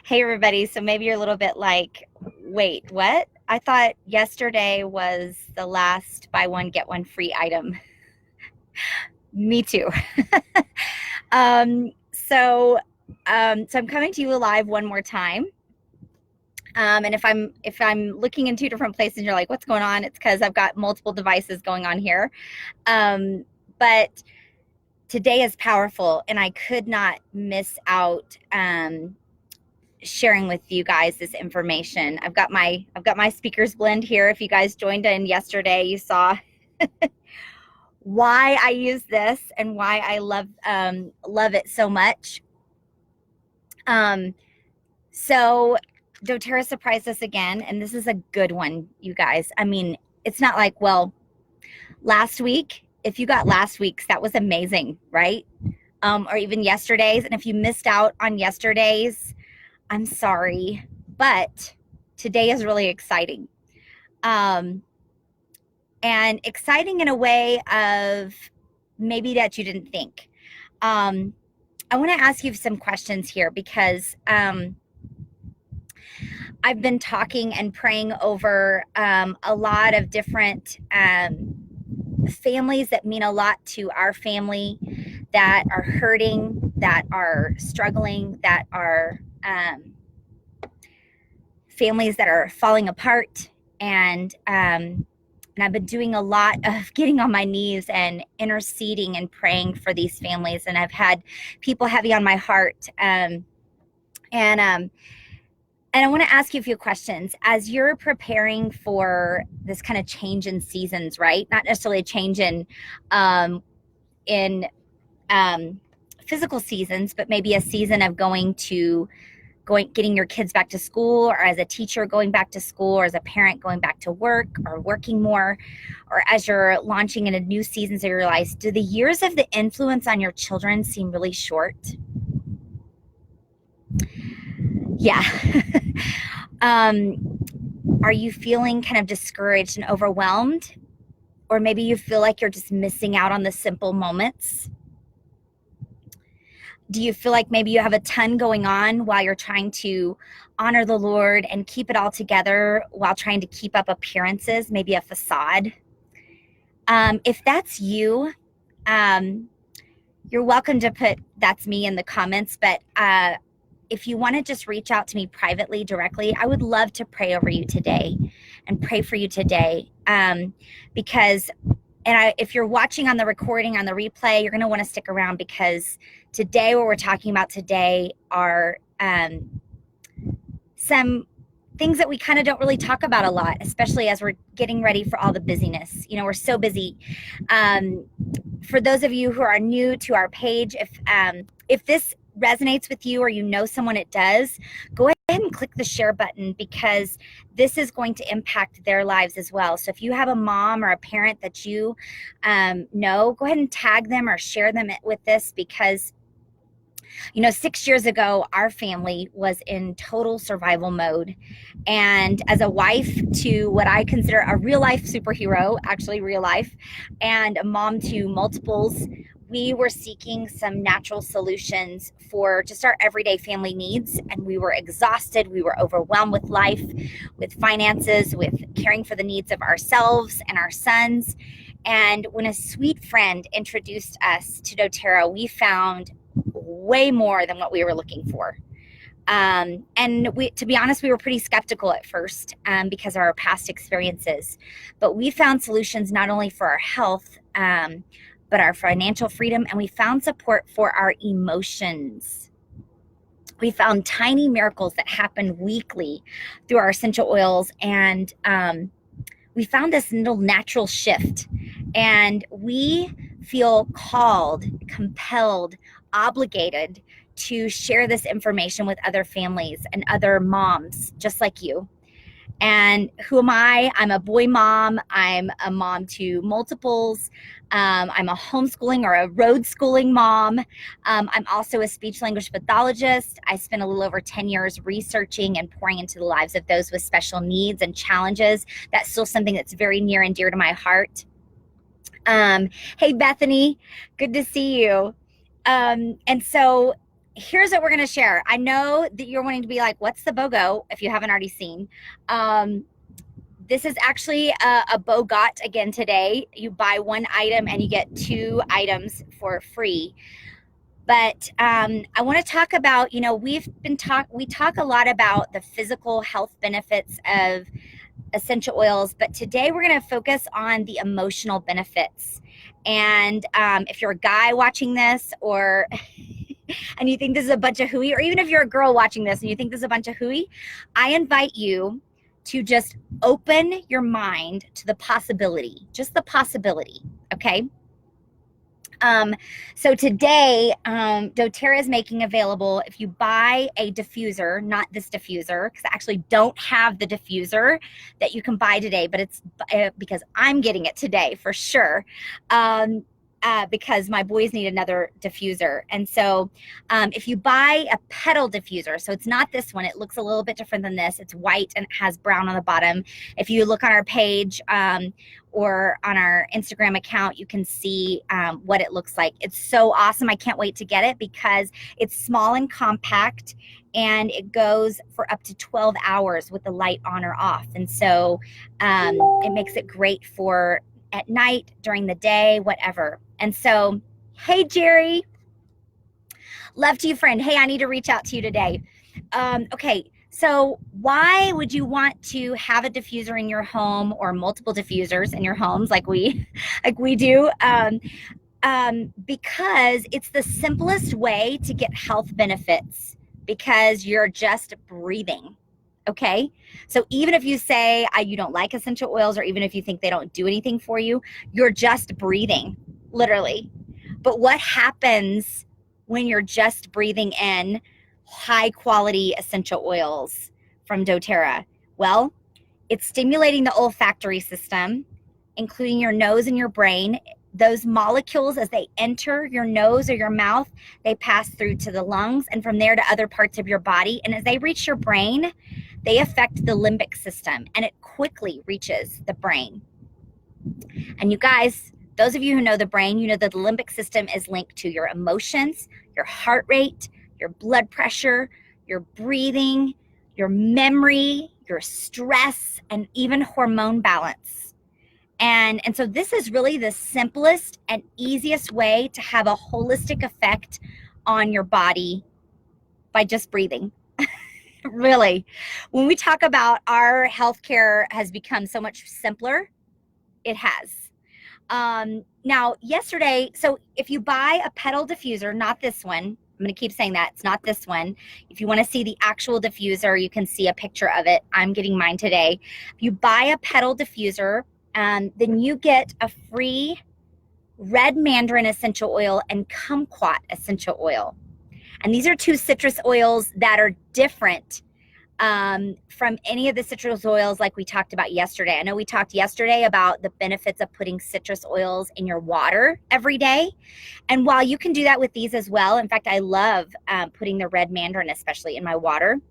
Hey, everybody. So maybe you're a little bit like, wait, what? I thought yesterday was the last buy one, get one free item. Me too. um, so, so I'm coming to you live one more time. And if I'm looking in two different places and you're like, what's going on? It's because I've got multiple devices going on here. But today is powerful, and I could not miss out sharing with you guys this information. I've got my speakers blend here. If you guys joined in yesterday, you saw why I use this and why I love it so much. So doTERRA surprised us again, and this is a good one, you guys. I mean, it's not like, well, last week, if you got last week's, that was amazing, right? Or even yesterday's. And if you missed out on yesterday's, I'm sorry, but today is really exciting. And exciting in a way of maybe that you didn't think. I want to ask you some questions here because I've been talking and praying over a lot of different families that mean a lot to our family, that are hurting, that are struggling, that are families that are falling apart. And I've been doing a lot of getting on my knees and interceding and praying for these families. And I've had people heavy on my heart. And I want to ask you a few questions as you're preparing for this kind of change in seasons, right? Not necessarily a change in physical seasons, but maybe a season of getting your kids back to school, or as a teacher going back to school, or as a parent going back to work or working more, or as you're launching into new seasons of your life. Do the years of the influence on your children seem really short? Yeah. Are you feeling kind of discouraged and overwhelmed? Or maybe you feel like you're just missing out on the simple moments? Do you feel like maybe you have a ton going on while you're trying to honor the Lord and keep it all together while trying to keep up appearances, maybe a facade? If that's you, you're welcome to put "that's me" in the comments, but if you want to just reach out to me privately, directly, I would love to pray over you today and pray for you today. Because if you're watching on the recording, on the replay, you're going to want to stick around, because today, what we're talking about today are some things that we kind of don't really talk about a lot, especially as we're getting ready for all the busyness. You know, we're so busy. For those of you who are new to our page, if this resonates with you, or you know someone it does, go ahead and click the share button, because this is going to impact their lives as well. So if you have a mom or a parent that you know, go ahead and tag them or share them with this, because 6 years ago, our family was in total survival mode. And as a wife to what I consider a real life superhero, actually real life, and a mom to multiples, we were seeking some natural solutions for just our everyday family needs. And we were exhausted. We were overwhelmed with life, with finances, with caring for the needs of ourselves and our sons. And when a sweet friend introduced us to doTERRA, we found way more than what we were looking for. And to be honest, we were pretty skeptical at first because of our past experiences. But we found solutions not only for our health, but our financial freedom, and we found support for our emotions. We found tiny miracles that happen weekly through our essential oils, and we found this little natural shift. And we feel called, compelled, obligated to share this information with other families and other moms just like you. And who am I? I'm a boy mom. I'm a mom to multiples. I'm a homeschooling or a road schooling mom. I'm also a speech language pathologist. I spent a little over 10 years researching and pouring into the lives of those with special needs and challenges. That's still something that's very near and dear to my heart. Hey, Bethany, good to see you. And so here's what we're going to share. I know that you're wanting to be like, what's the BOGO, if you haven't already seen. This is actually a BOGOT again today. You buy one item and you get 2 items for free. But I want to talk about, we talk a lot about the physical health benefits of essential oils, but today we're going to focus on the emotional benefits. And if you're a guy watching this, or and you think this is a bunch of hooey, or even if you're a girl watching this and you think this is a bunch of hooey, I invite you to just open your mind to the possibility, just the possibility, okay? So today, doTERRA is making available, if you buy a diffuser, not this diffuser, because I actually don't have the diffuser that you can buy today, but it's because I'm getting it today for sure. Because my boys need another diffuser. And so if you buy a Petal diffuser, so it's not this one, it looks a little bit different than this. It's white and it has brown on the bottom. If you look on our page or on our Instagram account, you can see what it looks like. It's so awesome. I can't wait to get it because it's small and compact, and it goes for up to 12 hours with the light on or off. And so it makes it great for at night, during the day, whatever. And so, hey, Jerry. Love to you, friend. Hey, I need to reach out to you today. Okay, so why would you want to have a diffuser in your home, or multiple diffusers in your homes like we do? Because it's the simplest way to get health benefits, because you're just breathing. Okay, so even if you say you don't like essential oils, or even if you think they don't do anything for you, you're just breathing, literally. But what happens when you're just breathing in high quality essential oils from doTERRA? Well, it's stimulating the olfactory system, including your nose and your brain. Those molecules, as they enter your nose or your mouth, they pass through to the lungs, and from there to other parts of your body. And as they reach your brain, they affect the limbic system, and it quickly reaches the brain. And you guys, those of you who know the brain, you know that the limbic system is linked to your emotions, your heart rate, your blood pressure, your breathing, your memory, your stress, and even hormone balance. And so this is really the simplest and easiest way to have a holistic effect on your body by just breathing. Really. When we talk about our healthcare has become so much simpler, it has. Now, yesterday, so if you buy a Petal diffuser, not this one, I'm going to keep saying that, it's not this one. If you want to see the actual diffuser, you can see a picture of it. I'm getting mine today. If you buy a Petal diffuser, then you get a free red mandarin essential oil and kumquat essential oil. And these are 2 citrus oils that are different from any of the citrus oils like we talked about yesterday. I know we talked yesterday about the benefits of putting citrus oils in your water every day. And while you can do that with these as well, in fact, I love putting the red mandarin especially in my water.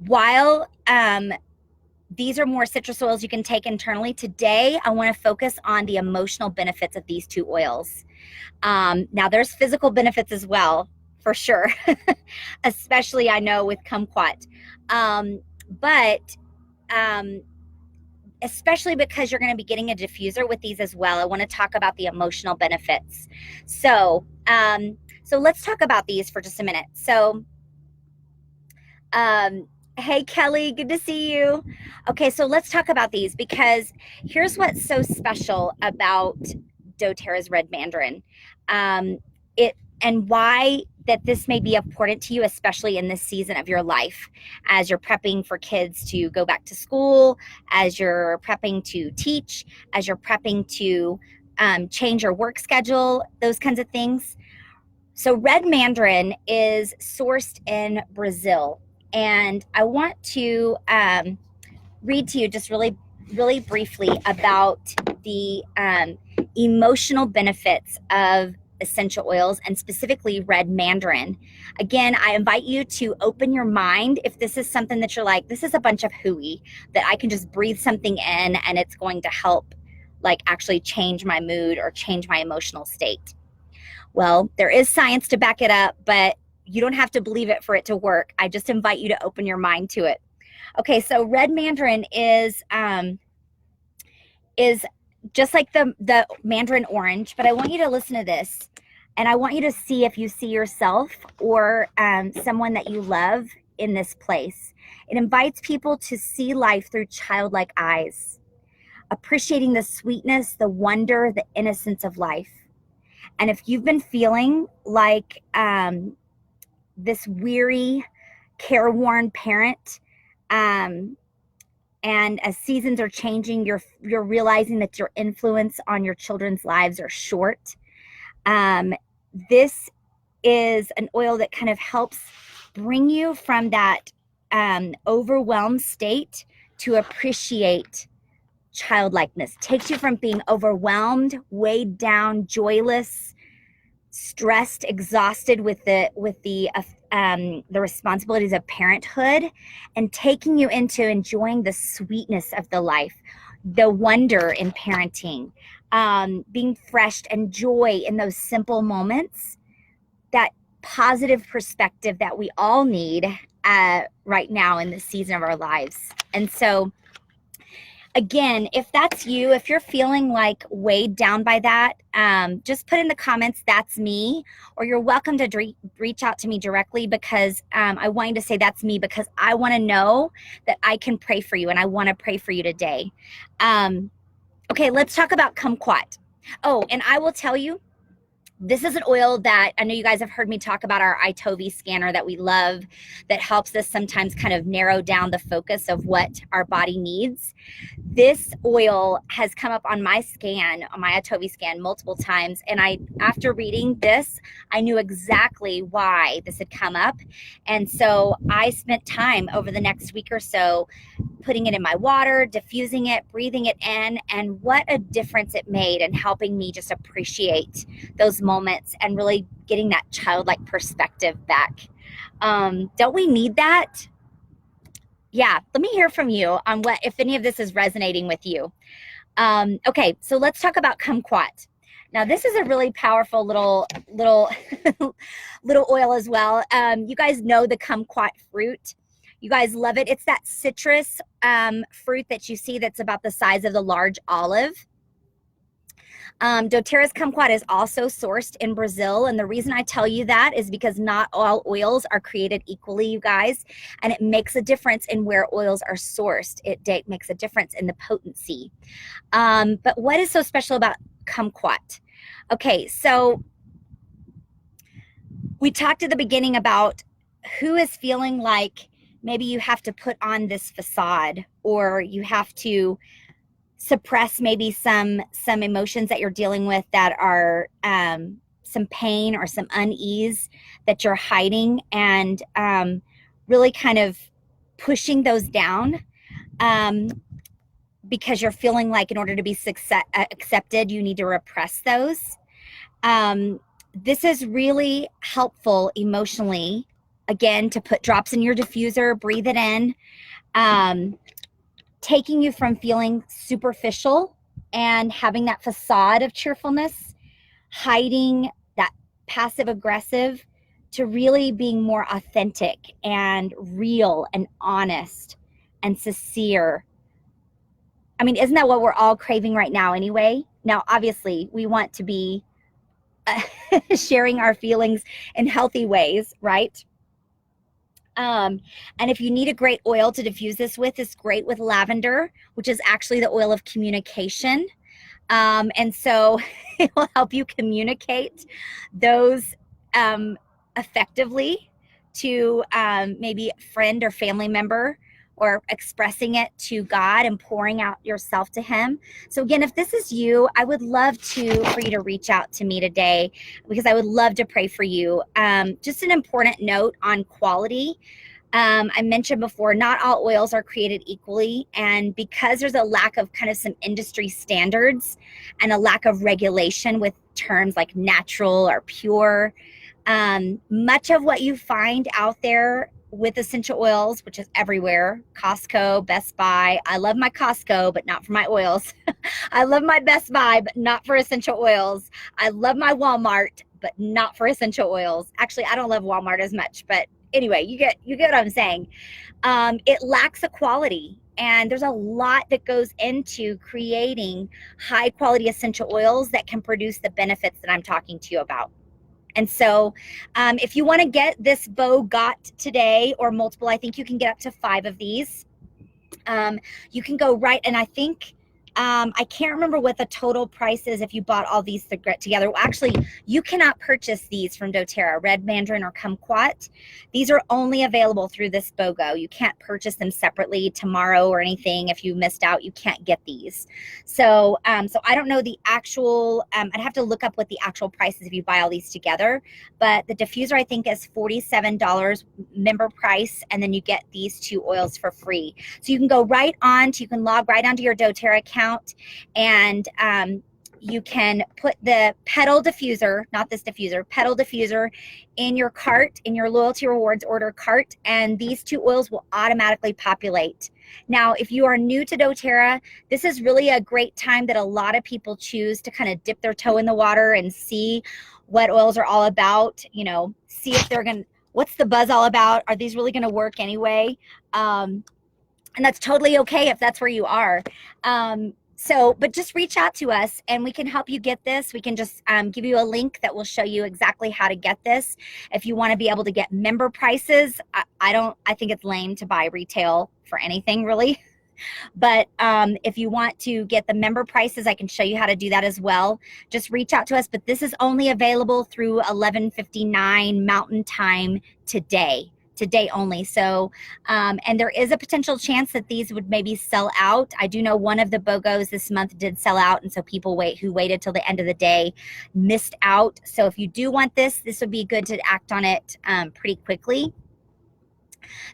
While these are more citrus oils you can take internally, today I want to focus on the emotional benefits of these 2 oils. Now, there's physical benefits as well, for sure, especially I know with kumquat. But especially because you're going to be getting a diffuser with these as well, I want to talk about the emotional benefits. So let's talk about these for just a minute. So, hey, Kelly, good to see you. Okay, so let's talk about these, because here's what's so special about doTERRA's red mandarin. And why that this may be important to you, especially in this season of your life, as you're prepping for kids to go back to school, as you're prepping to teach, as you're prepping to change your work schedule, those kinds of things. So red mandarin is sourced in Brazil. And I want to read to you just really, really briefly about the emotional benefits of essential oils, and specifically red mandarin. Again, I invite you to open your mind if this is something that you're like, this is a bunch of hooey, that I can just breathe something in and it's going to help like actually change my mood or change my emotional state. Well, there is science to back it up, but You don't have to believe it for it to work. I just invite you to open your mind to it. Okay, so red mandarin is just like the mandarin orange, but I want you to listen to this, and I want you to see if you see yourself or someone that you love in this place. It invites people to see life through childlike eyes, appreciating the sweetness, the wonder, the innocence of life. And if you've been feeling like this weary, careworn parent, and as seasons are changing, you're realizing that your influence on your children's lives are short. This is an oil that kind of helps bring you from that overwhelmed state to appreciate childlikeness. Takes you from being overwhelmed, weighed down, joyless, stressed, exhausted with the responsibilities of parenthood, and taking you into enjoying the sweetness of the life, the wonder in parenting, being fresh and joy in those simple moments, that positive perspective that we all need right now in this season of our lives. And so again, if that's you, if you're feeling like weighed down by that, just put in the comments, that's me, or you're welcome to reach out to me directly, because I want you to say that's me, because I want to know that I can pray for you, and I want to pray for you today. Okay, let's talk about kumquat. Oh, and I will tell you, this is an oil that I know you guys have heard me talk about, our iTovi scanner that we love, that helps us sometimes kind of narrow down the focus of what our body needs. This oil has come up on my scan, on my iTovi scan, multiple times. And after reading this, I knew exactly why this had come up. And so I spent time over the next week or so putting it in my water, diffusing it, breathing it in, and what a difference it made in helping me just appreciate those moments and really getting that childlike perspective back. Don't we need that? Yeah, let me hear from you on what, if any of this is resonating with you. Okay, so let's talk about kumquat. Now, this is a really powerful little little oil as well. You guys know the kumquat fruit. You guys love it. It's that citrus fruit that you see that's about the size of the large olive. doTERRA's kumquat is also sourced in Brazil. And the reason I tell you that is because not all oils are created equally, you guys. And it makes a difference in where oils are sourced. It makes a difference in the potency. But what is so special about kumquat? Okay, so we talked at the beginning about who is feeling like maybe you have to put on this facade, or you have to suppress maybe some emotions that you're dealing with that are some pain or some unease that you're hiding, and really kind of pushing those down because you're feeling like in order to be accepted, you need to repress those. This is really helpful emotionally, again, to put drops in your diffuser, breathe it in, taking you from feeling superficial and having that facade of cheerfulness, hiding that passive aggressive, to really being more authentic and real and honest and sincere. I mean, isn't that what we're all craving right now anyway? Now, obviously, we want to be sharing our feelings in healthy ways, right? And if you need a great oil to diffuse this with, it's great with lavender, which is actually the oil of communication. And so it will help you communicate those effectively to maybe a friend or family member, or expressing it to God and pouring out yourself to Him. So again, if this is you, I would love for you to reach out to me today, because I would love to pray for you. Just an important note on quality. I mentioned before, not all oils are created equally. And because there's a lack of kind of some industry standards and a lack of regulation with terms like natural or pure, much of what you find out there with essential oils, which is everywhere, Costco, Best Buy. I love my Costco, but not for my oils. I love my Best Buy, but not for essential oils. I love my Walmart, but not for essential oils. Actually, I don't love Walmart as much, but anyway, you get what I'm saying. It lacks a quality, and there's a lot that goes into creating high quality essential oils that can produce the benefits that I'm talking to you about. And so if you want to get this BOGO today or multiple, I think you can get up to 5 of these. You can go right, and I think I can't remember what the total price is if you bought all these together. Well, actually, you cannot purchase these from doTERRA, red Mandarin or Kumquat. These are only available through this BOGO. You can't purchase them separately tomorrow or anything. If you missed out, you can't get these. So so I don't know the actual, I'd have to look up what the actual price is if you buy all these together. But the diffuser, I think, is $47 member price, and then you get these 2 oils for free. So you can go right on to, you can log right onto your doTERRA account, and you can put the Petal diffuser, not this diffuser, Petal diffuser in your cart, in your loyalty rewards order cart, and these 2 oils will automatically populate. Now, if you are new to doTERRA, this is really a great time that a lot of people choose to kind of dip their toe in the water and see what oils are all about, you know, see if they're going to, what's the buzz all about? Are these really going to work anyway? And that's totally okay if that's where you are. But just reach out to us and we can help you get this. We can just give you a link that will show you exactly how to get this. If you want to be able to get member prices, I think it's lame to buy retail for anything really. But if you want to get the member prices, I can show you how to do that as well. Just reach out to us. But this is only available through 11:59 Mountain Time today only. So and there is a potential chance that these would maybe sell out. I do know one of the BOGOs this month did sell out, and so people who waited till the end of the day missed out. So if you do want this would be good to act on it pretty quickly.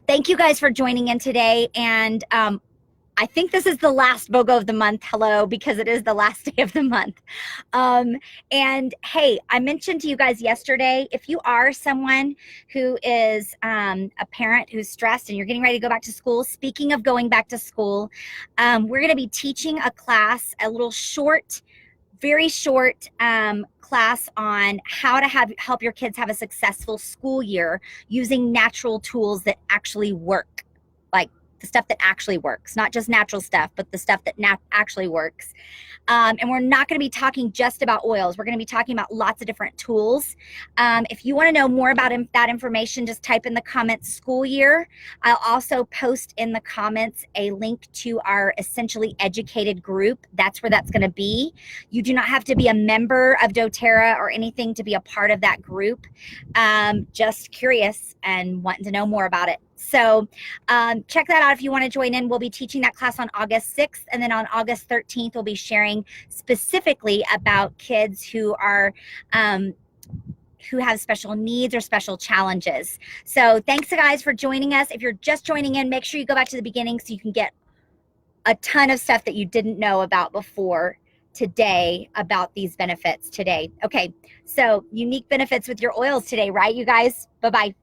Thank you guys for joining in today, and I think this is the last BOGO of the month, hello, because it is the last day of the month. And hey, I mentioned to you guys yesterday, if you are someone who is a parent who's stressed and you're getting ready to go back to school, speaking of going back to school, we're gonna be teaching a class, a little short, very short class on how to help your kids have a successful school year using natural tools that actually work, like the stuff that actually works, not just natural stuff, but the stuff that actually works. And we're not going to be talking just about oils. We're going to be talking about lots of different tools. If you want to know more about that information, just type in the comments school year. I'll also post in the comments a link to our Essentially Educated group. That's where that's going to be. You do not have to be a member of doTERRA or anything to be a part of that group. Just curious and wanting to know more about it. So check that out if you want to join in. We'll be teaching that class on August 6th, and then on August 13th, we'll be sharing specifically about kids who are who have special needs or special challenges. So thanks guys for joining us. If you're just joining in, make sure you go back to the beginning so you can get a ton of stuff that you didn't know about before today about these benefits today. Okay, so unique benefits with your oils today, right, you guys? Bye-bye.